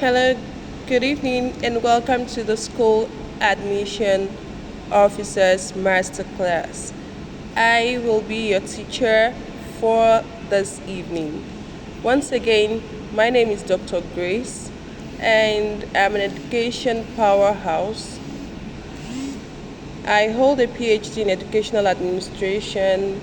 Hello, good evening, and welcome to the School Admission Officers Masterclass. I will be your teacher for this evening. Once again, my name is Dr. Grace, and I'm an education powerhouse. I hold a PhD in educational administration.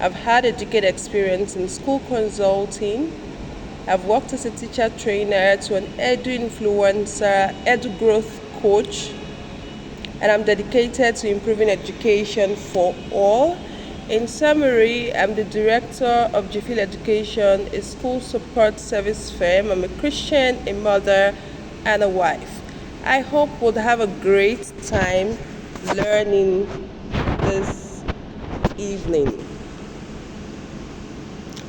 I've had a decade experience in school consulting. I've worked as a teacher trainer to an edu influencer, edu growth coach, and I'm dedicated to improving education for all. In summary, I'm the director of GFIL Education, a school support service firm. I'm a Christian, a mother, and a wife. I hope we'll have a great time learning this evening.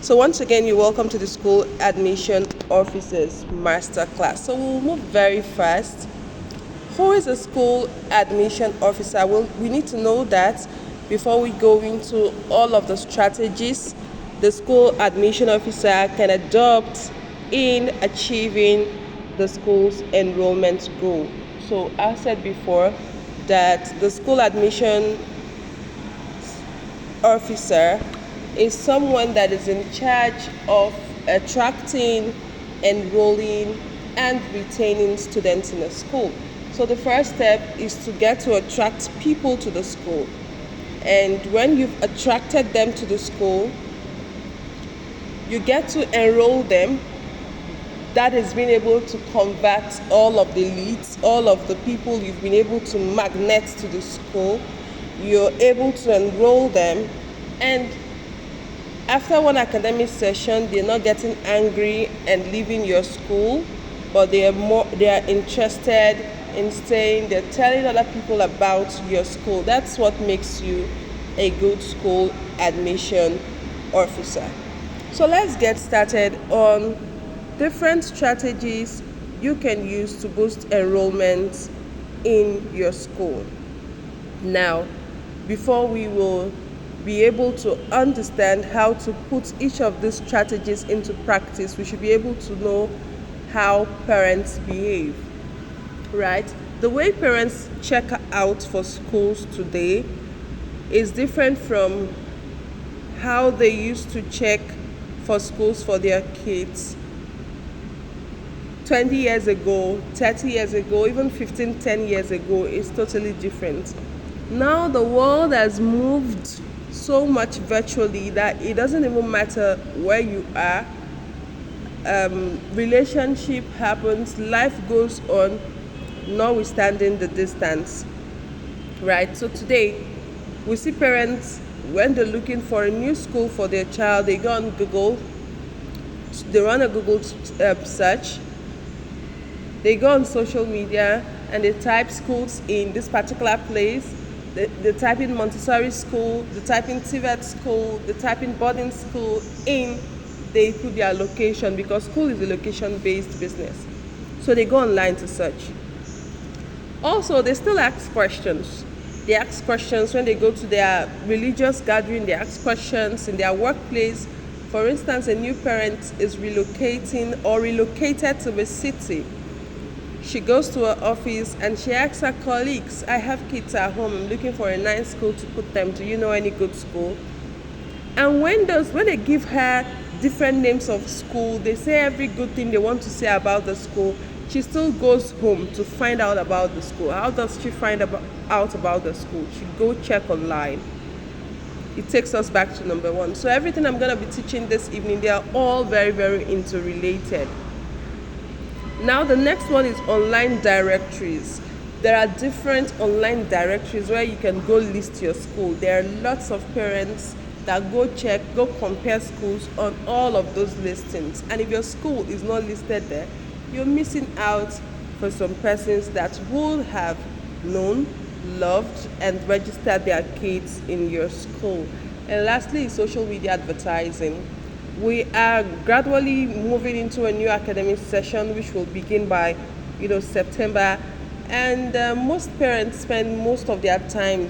So once again, you're welcome to the School Admission Officers Masterclass. So we'll move very fast. Who is a school admission officer? Well, we need to know that before we go into all of the strategies the school admission officer can adopt in achieving the school's enrollment goal. So I said before that the school admission officer is someone that is in charge of attracting, enrolling, and retaining students in a school. So the first step is to get to attract people to the school. And when you've attracted them to the school, you get to enroll them. That is being able to convert all of the leads, all of the people you've been able to magnet to the school. You're able to enroll them, and after one academic session, they're not getting angry and leaving your school, but they are interested in staying. They're telling other people about your school. That's what makes you a good school admission officer. So let's get started on different strategies you can use to boost enrollment in your school. Now, before we will be able to understand how to put each of these strategies into practice, we should be able to know how parents behave, right? The way parents check out for schools today is different from how they used to check for schools for their kids 20 years ago, 30 years ago, even 10 years ago. Is totally different. Now the world has moved so much virtually that it doesn't even matter where you are. Relationship happens, life goes on, notwithstanding the distance, right? So today we see parents, when they're looking for a new school for their child, they go on Google, they run a Google search, they go on social media and they type schools in this particular place. They type in Montessori school, they type in TVET school, they type in boarding school, they put their location, because school is a location-based business. So they go online to search. Also, they still ask questions. They ask questions when they go to their religious gathering, they ask questions in their workplace. For instance, a new parent is relocating or relocated to a city. She goes to her office and she asks her colleagues, I have kids at home, I'm looking for a nice school to put them. Do you know any good school? And when they give her different names of school, they say every good thing they want to say about the school, she still goes home to find out about the school. How does she find out about the school? She go check online. It takes us back to number one. So everything I'm going to be teaching this evening, they are all very, very interrelated. Now the next one is online directories. There are different online directories where you can go list your school. There are lots of parents that go compare schools on all of those listings. And if your school is not listed there, you're missing out for some persons that would have known, loved, and registered their kids in your school. And lastly, social media advertising. We are gradually moving into a new academic session, which will begin by, September. And most parents spend most of their time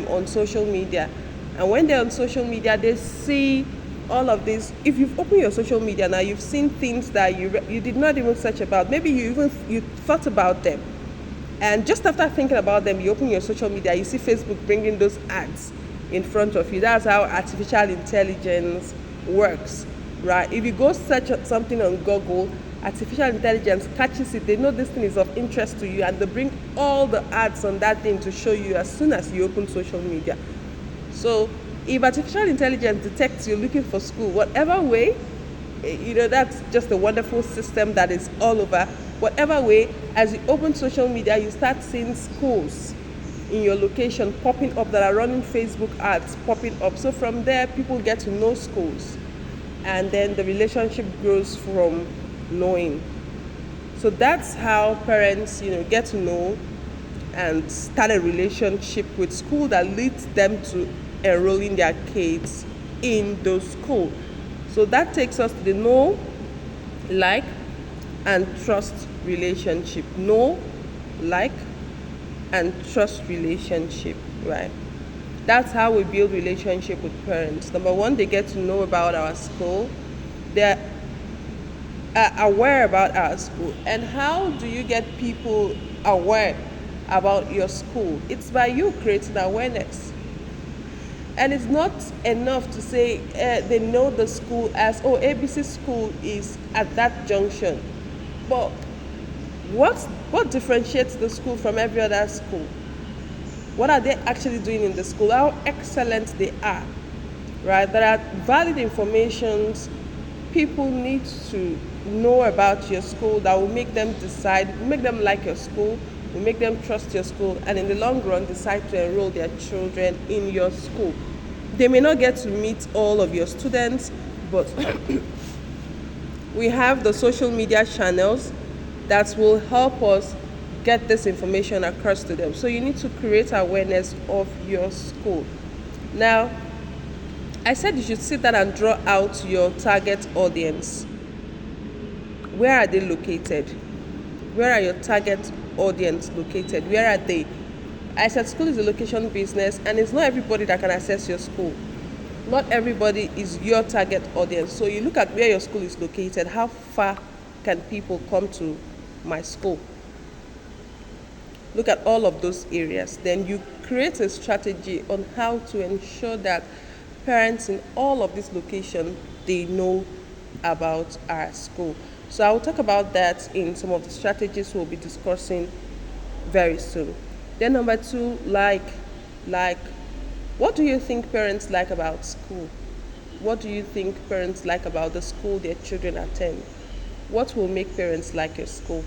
on social media. And when they're on social media, they see all of this. If you've opened your social media now, you've seen things that you did not even search about. Maybe you thought about them, and just after thinking about them, you open your social media, you see Facebook bringing those ads in front of you. That's how artificial intelligence works, right? If you go search something on Google, artificial intelligence catches it. They know this thing is of interest to you, and they bring all the ads on that thing to show you as soon as you open social media. So if artificial intelligence detects you're looking for school, whatever way, that's just a wonderful system that is all over. Whatever way, as you open social media, you start seeing schools in your location popping up that are running Facebook ads popping up. So from there, people get to know schools, and then the relationship grows from knowing. So that's how parents, get to know and start a relationship with school that leads them to enrolling their kids in those schools. So that takes us to the know, like, and trust relationship. Know, like, and trust relationship, right? That's how we build relationship with parents. Number one, they get to know about our school. They're aware about our school. And how do you get people aware about your school? It's by you creating awareness. And it's not enough to say they know the school as, ABC school is at that junction. But what differentiates the school from every other school? What are they actually doing in the school? How excellent they are, right? There are valid informations people need to know about your school that will make them decide, will make them like your school, will make them trust your school, and in the long run decide to enroll their children in your school. They may not get to meet all of your students, but we have the social media channels that will help us get this information across to them. So you need to create awareness of your school. Now, I said you should sit down and draw out your target audience. Where are they located? Where are your target audience located? Where are they? I said school is a location business, and it's not everybody that can access your school. Not everybody is your target audience. So you look at where your school is located. How far can people come to my school? Look at all of those areas. Then you create a strategy on how to ensure that parents in all of these locations, they know about our school. So I will talk about that in some of the strategies we'll be discussing very soon. Then number two, like, what do you think parents like about school? What do you think parents like about the school their children attend? What will make parents like your school?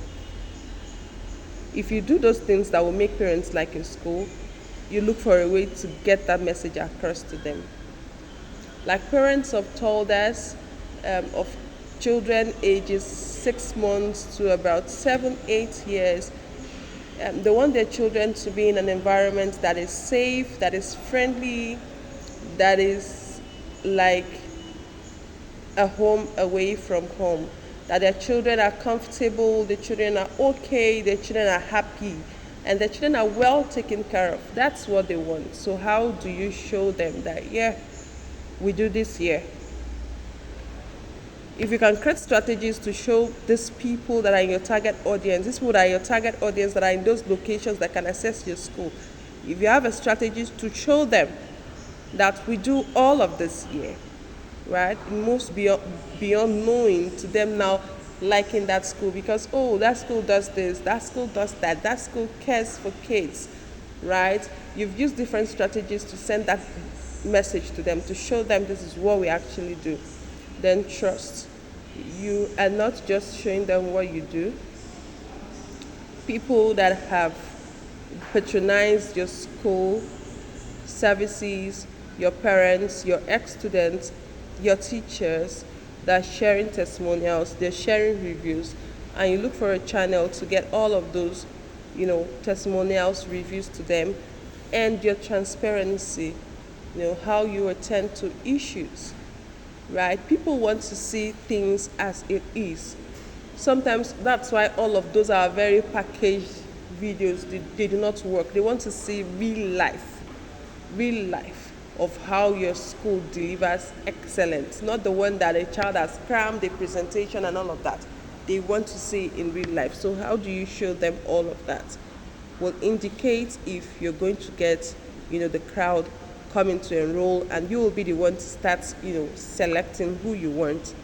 If you do those things that will make parents like your school, you look for a way to get that message across to them. Like parents have told us of children ages 6 months to about 7-8 years, they want their children to be in an environment that is safe, that is friendly, that is like a home away from home, that their children are comfortable, their children are okay, their children are happy, and their children are well taken care of. That's what they want. So how do you show them that, we do this here? If you can create strategies to show these people that are in your target audience, these people that are your target audience that are in those locations that can access your school, if you have a strategy to show them that we do all of this here, right? It moves beyond knowing to them now liking that school because, that school does this, that school does that, that school cares for kids, right? You've used different strategies to send that message to them, to show them this is what we actually do. Then trust. You are not just showing them what you do. People that have patronized your school services, your parents, your ex-students, your teachers, that are sharing testimonials, they're sharing reviews, and you look for a channel to get all of those, testimonials, reviews to them, and your transparency, how you attend to issues. Right? People want to see things as it is. Sometimes that's why all of those are very packaged videos. They do not work. They want to see real life, of how your school delivers excellence, not the one that a child has crammed the presentation and all of that. They want to see in real life. So how do you show them all of that? Will indicate if you're going to get, the crowd coming to enroll, and you will be the one to start, selecting who you want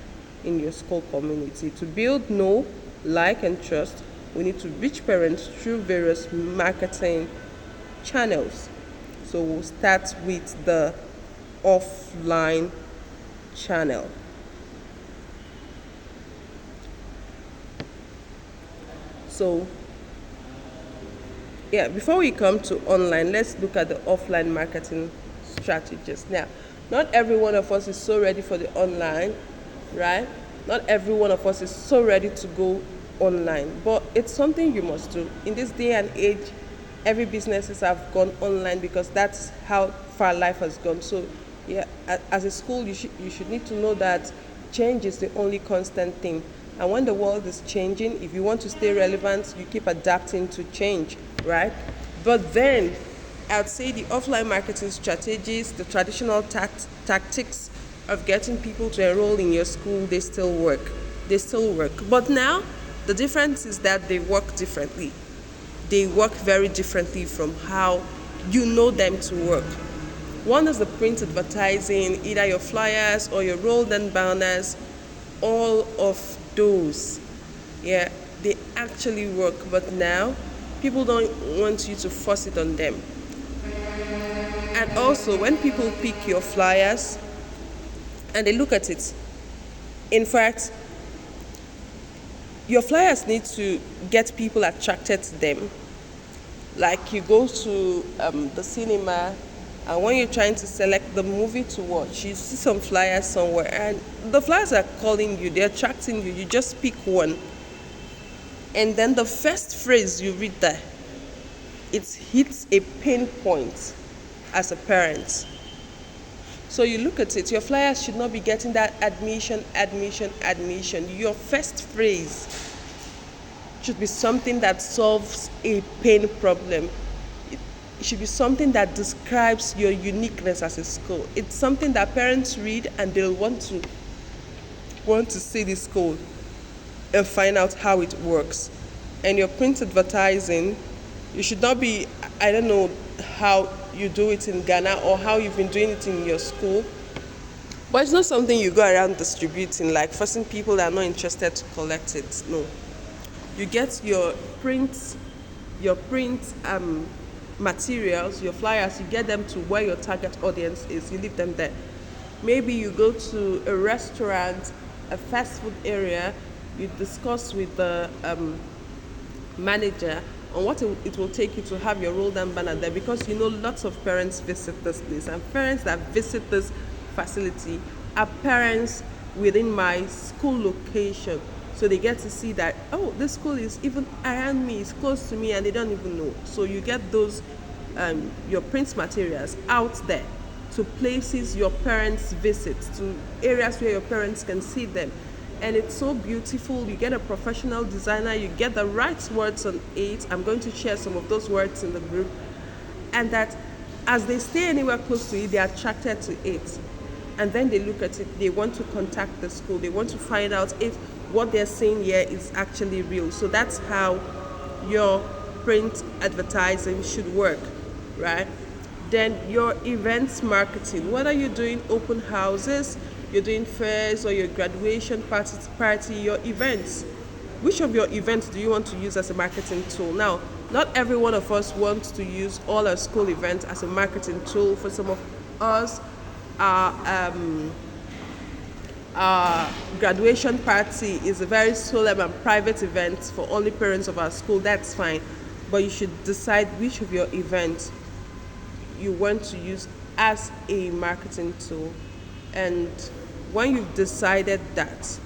in your school community. To build know, like, and trust, we need to reach parents through various marketing channels. So we'll start with the offline channel. So yeah, before we come to online, let's look at the offline marketing strategies. Now, not every one of us is so ready for the online, right? Not every one of us is so ready to go online, but it's something you must do. In this day and age, every businesses have gone online because that's how far life has gone. So yeah, as a school, you should need to know that change is the only constant thing. And when the world is changing, if you want to stay relevant, you keep adapting to change, right? But then I'd say the offline marketing strategies, the traditional tactics of getting people to enroll in your school, they still work. They still work. But now, the difference is that they work differently. They work very differently from how you know them to work. One is the print advertising, either your flyers or your rolled and banners, all of those. Yeah, they actually work, but now people don't want you to force it on them. And also, when people pick your flyers and they look at it, in fact, your flyers need to get people attracted to them. Like you go to the cinema, and when you're trying to select the movie to watch, you see some flyers somewhere, and the flyers are calling you, they're attracting you. You just pick one, and then the first phrase you read there, it hits a pain point as a parent. So you look at it, your flyers should not be getting that admission. Your first phrase should be something that solves a pain problem. It should be something that describes your uniqueness as a school. It's something that parents read and they'll want to see the school and find out how it works. And your print advertising, you should not be, I don't know how you do it in Ghana or how you've been doing it in your school, but it's not something you go around distributing, like forcing people that are not interested to collect it. No. You get your print materials, your flyers, you get them to where your target audience is, you leave them there. Maybe you go to a restaurant, a fast food area, you discuss with the manager on what it will take you to have your roll down banner there, because lots of parents visit this place, and parents that visit this facility are parents within my school location. So they get to see that, oh, this school is even around me, it's close to me, and they don't even know. So you get those, your print materials out there to places your parents visit, to areas where your parents can see them. And it's so beautiful. You get a professional designer, you get the right words on it. I'm going to share some of those words in the group. And that as they stay anywhere close to it, they're attracted to it. And then they look at it, they want to contact the school, they want to find out if what they're saying here is actually real. So that's how your print advertising should work, right? Then your events marketing, whether you're doing open houses, you're doing fairs, or your graduation party, your events. Which of your events do you want to use as a marketing tool? Now, not every one of us wants to use all our school events as a marketing tool. For some of us, our graduation party is a very solemn and private event for only parents of our school. That's fine, but you should decide which of your events you want to use as a marketing tool. And when you've decided that,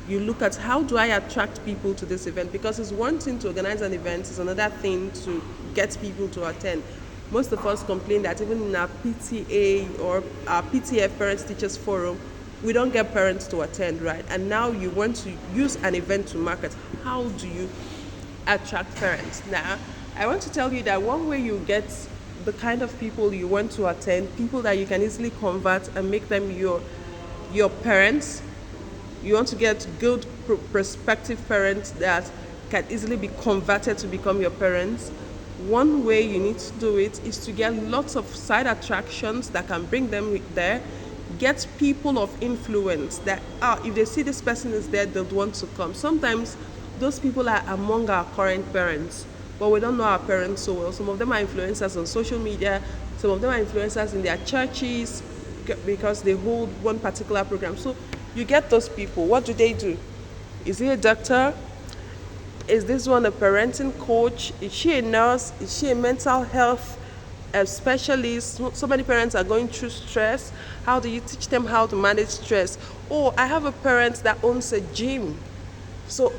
you look at how do I attract people to this event, because it's one thing to organize an event, it's another thing to get people to attend. Most of us complain that even in our PTA or our PTF, Parents Teachers Forum, we don't get parents to attend, right? And now you want to use an event to market. How do you attract parents? Now, I want to tell you that one way you get the kind of people you want to attend, people that you can easily convert and make them your parents. You want to get good prospective parents that can easily be converted to become your parents. One way you need to do it is to get lots of side attractions that can bring them there. Get people of influence that if they see this person is there, they'll want to come. Sometimes those people are among our current parents, but we don't know our parents so well. Some of them are influencers on social media, some of them are influencers in their churches because they hold one particular program. So you get those people. What do they do? Is he a doctor? Is this one a parenting coach? Is she a nurse? Is she a mental health specialist? So many parents are going through stress. How do you teach them how to manage stress? Oh, I have a parent that owns a gym. So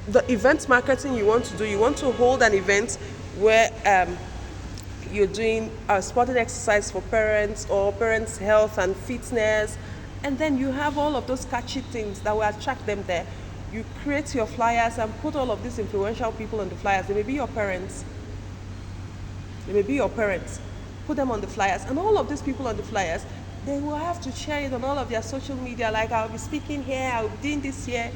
the event marketing you want to do, you want to hold an event where you're doing a sporting exercise for parents or parents' health and fitness, and then you have all of those catchy things that will attract them there. You create your flyers and put all of these influential people on the flyers. They may be your parents. They may be your parents. Put them on the flyers, and all of these people on the flyers, they will have to share it on all of their social media. Like, I'll be speaking here, I'll be doing this here,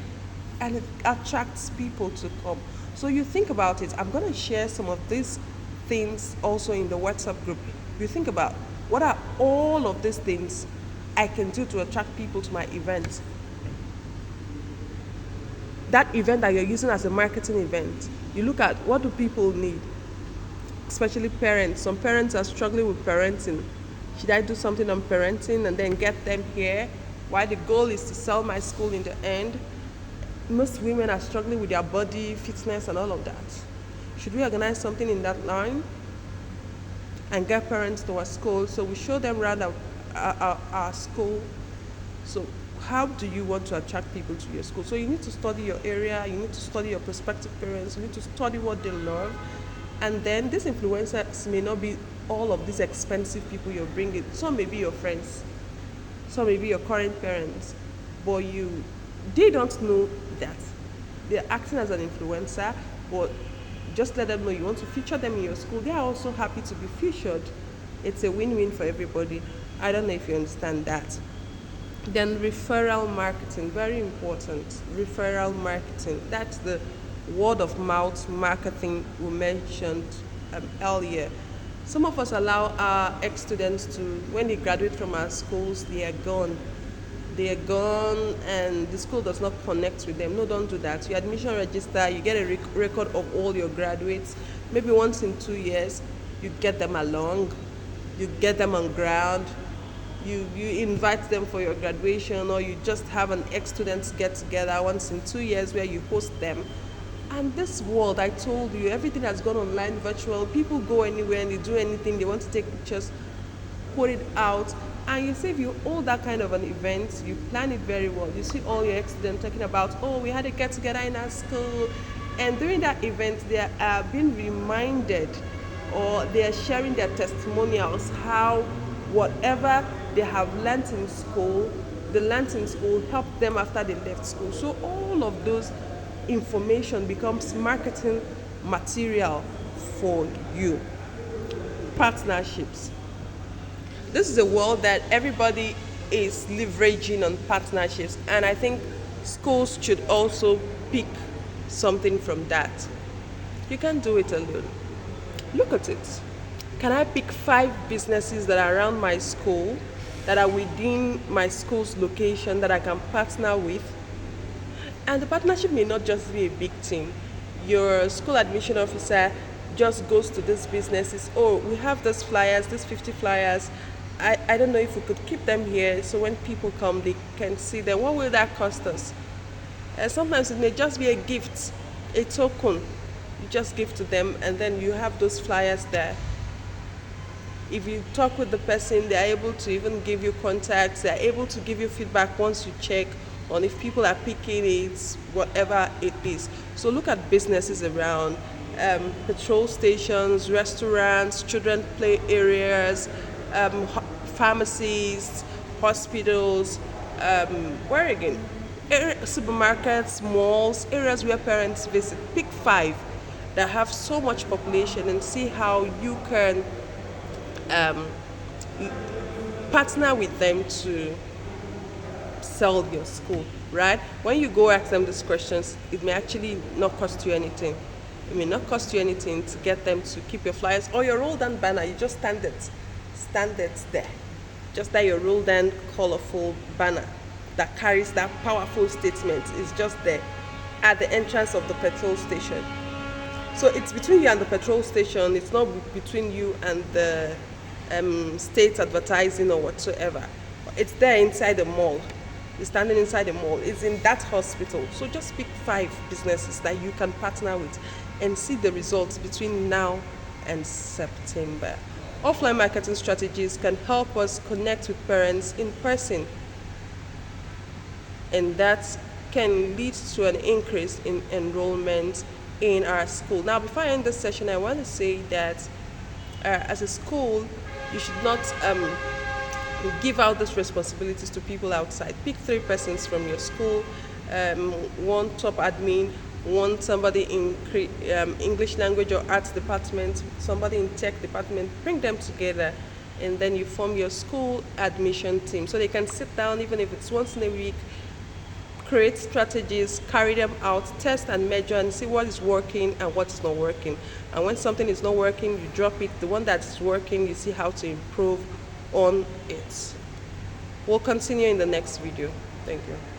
and it attracts people to come. So you think about it. I'm going to share some of these things also in the WhatsApp group. You think about what are all of these things I can do to attract people to my event. That event that you're using as a marketing event, you look at what do people need, especially parents. Some parents are struggling with parenting. Should I do something on parenting and then get them here? Why the goal is to sell my school in the end. Most women are struggling with their body, fitness, and all of that. Should we organize something in that line and get parents to our school so we show them around our school? So how do you want to attract people to your school? So you need to study your area, you need to study your prospective parents, you need to study what they love. And then these influencers may not be all of these expensive people you're bringing. Some may be your friends, some may be your current parents, but they don't know that they're acting as an influencer, but just let them know you want to feature them in your school. They are also happy to be featured. It's a win-win for everybody. I don't know if you understand that. Then referral marketing, very important. Referral marketing, that's the word of mouth marketing we mentioned earlier. Some of us allow our ex-students to, when they graduate from our schools, they are gone. They are gone and the school does not connect with them. No, don't do that. Your admission register, you get a record of all your graduates. Maybe once in 2 years, you get them along, you get them on ground, you invite them for your graduation, or you just have an ex-students get together once in 2 years where you host them. And this world, I told you, everything has gone online, virtual. People go anywhere and they do anything. They want to take pictures, put it out. And you say if you hold that kind of an event, you plan it very well. You see all your ex-students talking about, oh, we had a get-together in our school. And during that event, they are being reminded, or they are sharing their testimonials, how whatever they have learnt in school, they learnt in school helped them after they left school. So all of those information becomes marketing material for you. Partnerships. This is a world that everybody is leveraging on partnerships, and I think schools should also pick something from that. You can't do it alone. Look at it. Can I pick 5 businesses that are around my school, that are within my school's location, that I can partner with? And the partnership may not just be a big team. Your school admission officer just goes to these businesses. Oh, we have these flyers, these 50 flyers. I don't know if we could keep them here so when people come, they can see them. What will that cost us? Sometimes it may just be a gift, a token. You just give to them, and then you have those flyers there. If you talk with the person, they're able to even give you contacts. They're able to give you feedback once you check on if people are picking it, whatever it is. So look at businesses around, petrol stations, restaurants, children play areas, pharmacies, hospitals, where again? Supermarkets, malls, areas where parents visit. Pick 5 that have so much population and see how you can um, partner with them to sell your school, right? When you go ask them these questions, it may actually not cost you anything. It may not cost you anything to get them to keep your flyers or your roll down banner. You just stand it there. Just that your roll down colorful banner that carries that powerful statement is just there at the entrance of the petrol station. So it's between you and the petrol station. It's not between you and the state advertising or whatsoever. It's there inside the mall. It's standing inside the mall. It's in that hospital. So just pick 5 businesses that you can partner with and see the results between now and September. Offline marketing strategies can help us connect with parents in person, and that can lead to an increase in enrollment in our school. Now, before I end this session, I want to say that as a school, you should not give out these responsibilities to people outside. Pick 3 persons from your school, one top admin, one somebody in English language or arts department, somebody in tech department. Bring them together, and then you form your school admission team so they can sit down, even if it's once in a week, create strategies, carry them out, test and measure, and see what is working and what is not working. And when something is not working, you drop it. The one that's working, you see how to improve on it. We'll continue in the next video. Thank you.